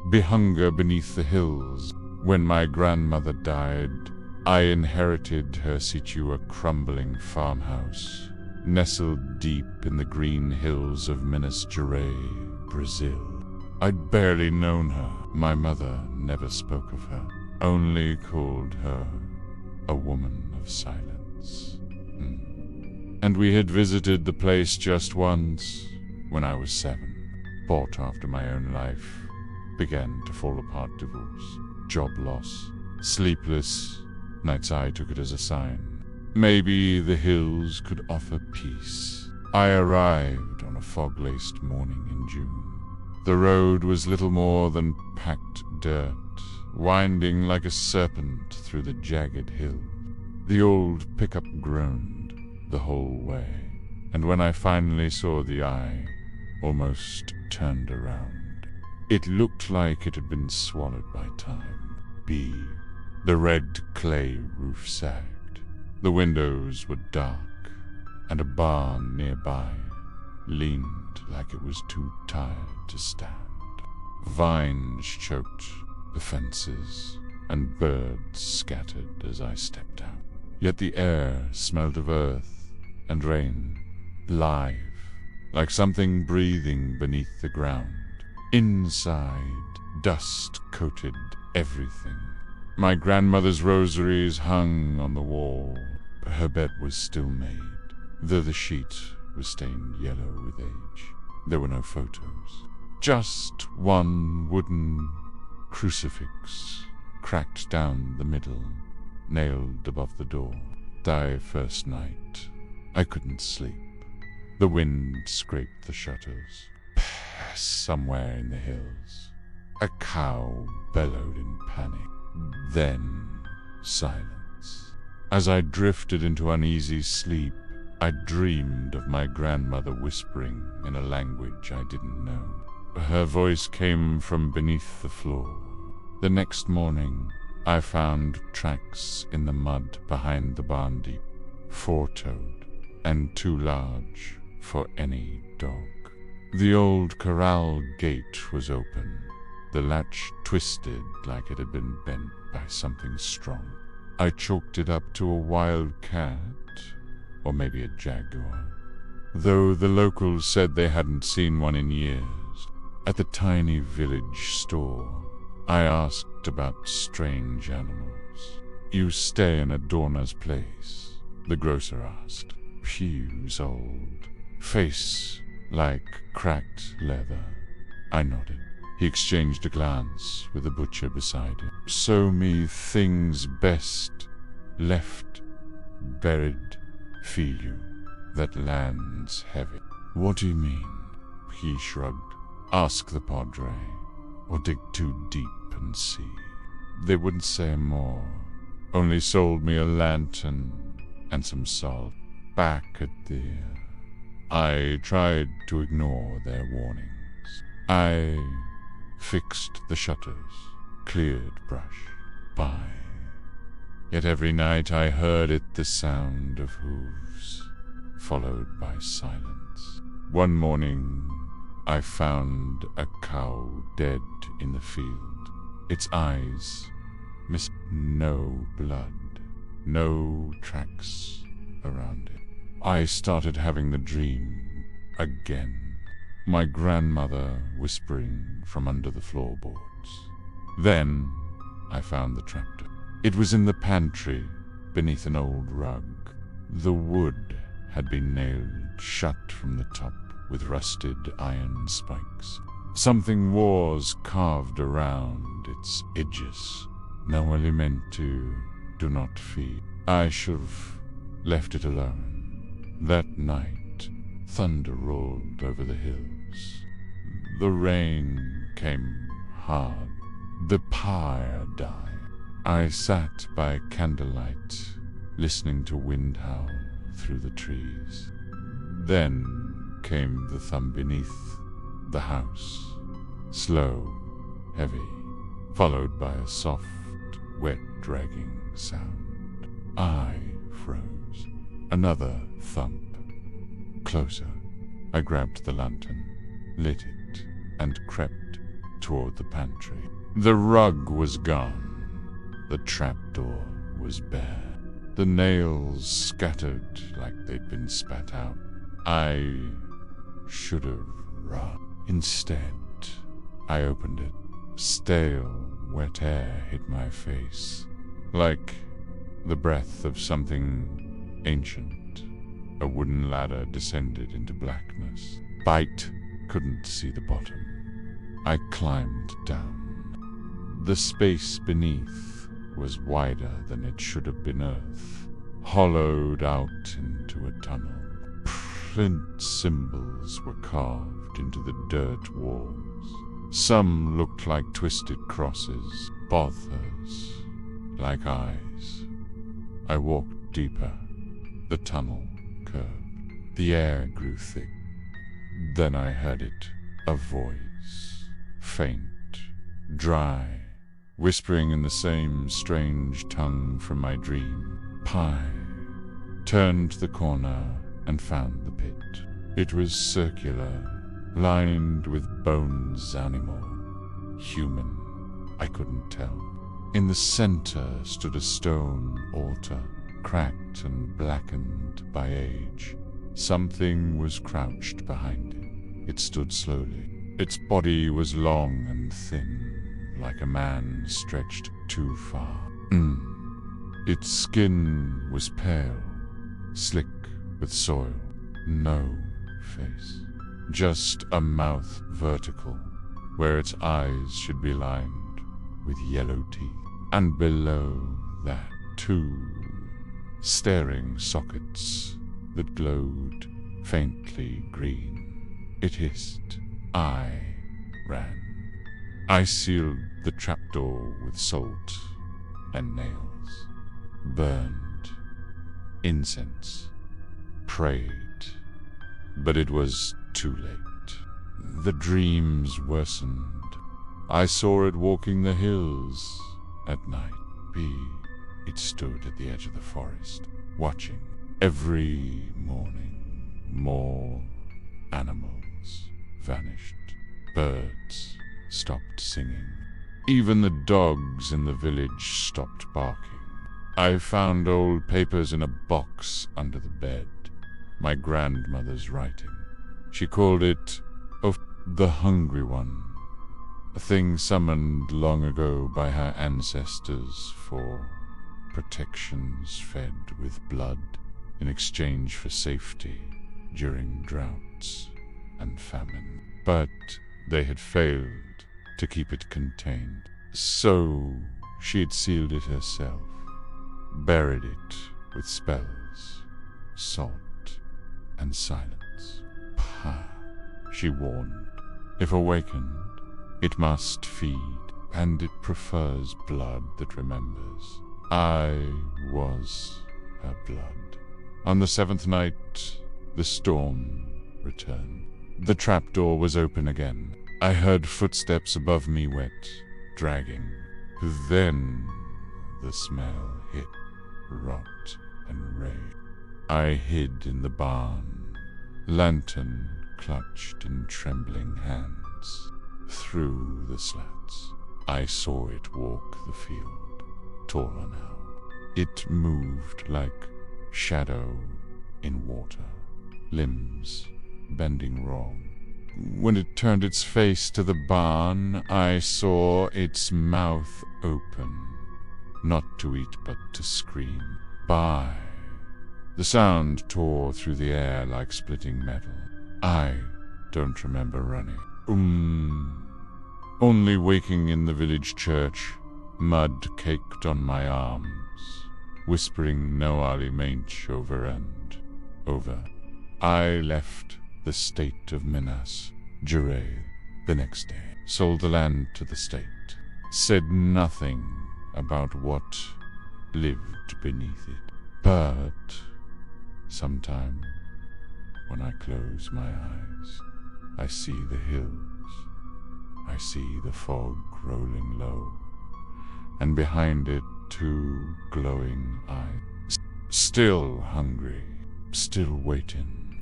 be hunger beneath the hills. When my grandmother died, I inherited her sítio, a crumbling farmhouse, nestled deep in the green hills of Minas Gerais, Brazil. I'd barely known her. My mother never spoke of her, only called her a woman of silence. And we had visited the place just once, when I was 7. Fought after my own life, began to fall apart. Divorce, job loss, sleepless nights. I took it as a sign. Maybe the hills could offer peace. I arrived on a fog-laced morning in June. The road was little more than packed dirt, winding like a serpent through the jagged hill. The old pickup groaned the whole way, and when I finally saw the eye, almost turned around. It looked like it had been swallowed by time. The red clay roof sagged. The windows were dark, and a barn nearby leaned like it was too tired to stand. Vines choked the fences, and birds scattered as I stepped out. Yet the air smelled of earth and rain, live, like something breathing beneath the ground. Inside, dust coated everything. My grandmother's rosaries hung on the wall. Her bed was still made, though the sheet was stained yellow with age. There were no photos, just one wooden crucifix, cracked down the middle, nailed above the door. Thy first night, I couldn't sleep. The wind scraped the shutters. Somewhere in the hills, a cow bellowed in panic. Then silence. As I drifted into uneasy sleep, I dreamed of my grandmother whispering in a language I didn't know. Her voice came from beneath the floor. The next morning, I found tracks in the mud behind the barn deep, 4-toed and too large for any dog. The old corral gate was open, the latch twisted like it had been bent by something strong. I chalked it up to a wild cat, or maybe a jaguar, though the locals said they hadn't seen one in years. At the tiny village store, I asked about strange animals. "You stay in a Dorna's place?" the grocer asked. "Pews old, face like cracked leather." I nodded. He exchanged a glance with the butcher beside him. "So me things best left buried feel you, that land's heavy." "What do you mean?" He shrugged. "Ask the padre, or dig too deep and see." They wouldn't say more, only sold me a lantern and some salt. Back at the I tried to ignore their warnings. I fixed the shutters, cleared brush, by. Yet every night I heard it, the sound of hooves, followed by silence. One morning, I found a cow dead in the field. Its eyes missed, no blood, no tracks around it. I started having the dream again. My grandmother whispering from under the floorboards. Then I found the trapdoor. It was in the pantry, beneath an old rug. The wood had been nailed shut from the top with rusted iron spikes. Something was carved around its edges. No alimento, do not feed. I should have left it alone. That night, thunder rolled over the hills. The rain came hard. The pyre died. I sat by candlelight, listening to wind howl through the trees. Then came the thump beneath the house, slow, heavy, followed by a soft, wet, dragging sound. I froze. Another thump. Closer. I grabbed the lantern, lit it, and crept toward the pantry. The rug was gone. The trapdoor was bare. The nails scattered like they'd been spat out. I should have run. Instead, I opened it. Stale, wet air hit my face, like the breath of something ancient. A wooden ladder descended into blackness. Bite couldn't see the bottom. I climbed down. The space beneath was wider than it should have been earth, hollowed out into a tunnel. Flint symbols were carved into the dirt walls. Some looked like twisted crosses, others like eyes. I walked deeper. The tunnel curved. The air grew thick. Then I heard it, a voice, faint, dry, whispering in the same strange tongue from my dream. Pie. Turned the corner and found the pit. It was circular, lined with bones, animal, human, I couldn't tell. In the center stood a stone altar, cracked and blackened by age. Something was crouched behind it. It stood slowly. Its body was long and thin, like a man stretched too far. Its skin was pale, slick with soil. No face. Just a mouth vertical, where its eyes should be lined with yellow teeth. And below that, two staring sockets that glowed faintly green. It hissed. I ran. I sealed the trapdoor with salt and nails, burned incense, prayed, but it was too late. The dreams worsened. I saw it walking the hills at night. It stood at the edge of the forest, watching. Every morning, more animals vanished. Birds stopped singing. Even the dogs in the village stopped barking. I found old papers in a box under the bed. My grandmother's writing. She called it, the Hungry One, a thing summoned long ago by her ancestors for protections fed with blood in exchange for safety during droughts and famine. But they had failed to keep it contained. So she had sealed it herself, buried it with spells, salt, and silence. Pah, she warned. If awakened, it must feed, and it prefers blood that remembers. I was her blood. On the seventh night, the storm returned. The trapdoor was open again. I heard footsteps above me, wet, dragging. Then the smell hit, rot and rage. I hid in the barn, lantern clutched in trembling hands. Through the slats, I saw it walk the field, taller now. It moved like shadow in water, limbs bending wrong. When it turned its face to the barn, I saw its mouth open, not to eat but to scream. Bye. The sound tore through the air like splitting metal. I don't remember running. Only waking in the village church, mud caked on my arms, whispering no Ali Mainch over and over. I left the state of Minas Gerais the next day, sold the land to the state, said nothing about what lived beneath it. But sometime, when I close my eyes, I see the hills. I see the fog rolling low, and behind it two glowing eyes. Still hungry, still waiting.